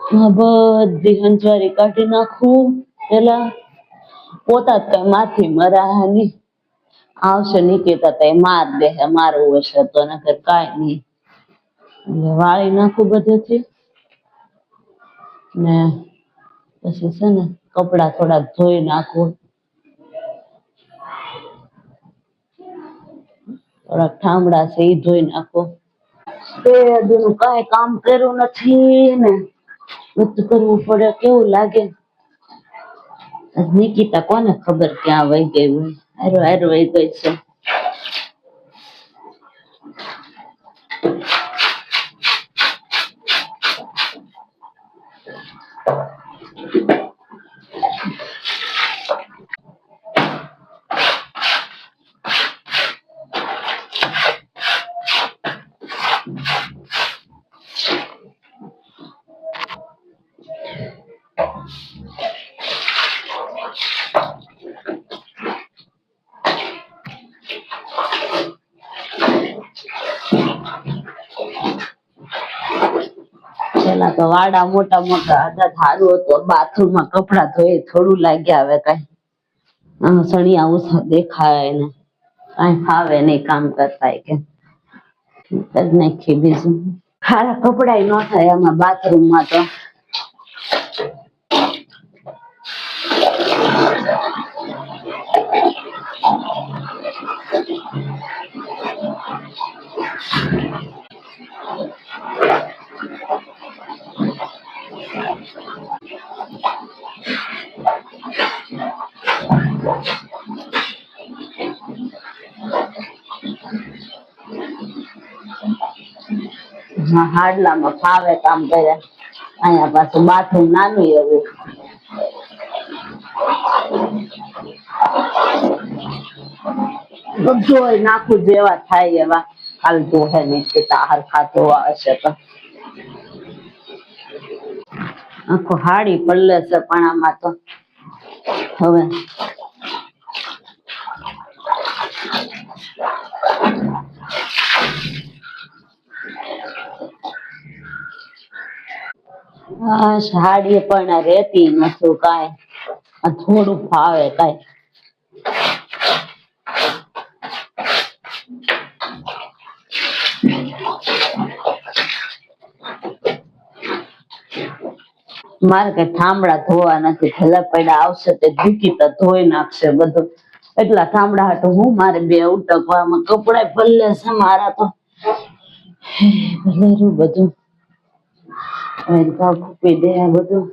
બધી હંજવારી કાઢી નાખું પેલા પોતા કઈ માથી મરાની આવશે નિકેતા તો માર દે મારવું હશે તો નકર કાંઈ નહીં એટલે વાળી નાખું બધેથી ને પછી છે ને કપડા થોડાક ધોઈ નાખું થોડાક ઠામડા છે એ ધોઈ નાખો તે દીનું કાંઈ કામ કર્યું નથી ને બધું કરવું પડે કેવું લાગે નિકિતા કોને ખબર ક્યાં વહી ગઈ હોય હારો હારો વહી ગઈ છે પેલા તો વાડા મોટા મોટા હતા સારું હતું બાથરૂમ માં કપડા ધોઈ થોડું લાગ્યા હવે કઈ સણિયા ઉસા દેખાય ને કઈ ફાવે નહીં કામ કરતા કે નાખી બીજું સારા કપડા ન થાય આમાં બાથરૂમ માં તો હાડલામાં ફાવે કામ કરે અહીંયા પાછું બાથરૂમ નાનું એવું બધું નાખું જેવા થાય એવા હાલતું હે નિશ્ચિતા હરખા ધોવા હશે તો આખો હાડી પડલે છે પણ આમાં તો હવે સાડી પણ રેતી નથી કાંઈ થોડું ફાવે કાંઈ મારે કઈ ઠામડા ધોવા નથી ભલે પડ્યા આવશે તે ઢીકી તો ધોઈ નાખશે બધું એટલા ઠામડા હાટું હું મારે બે ઉટકવામાં કપડા ભલે છે મારા તો ભલેરું બધું ફૂપી દે બધું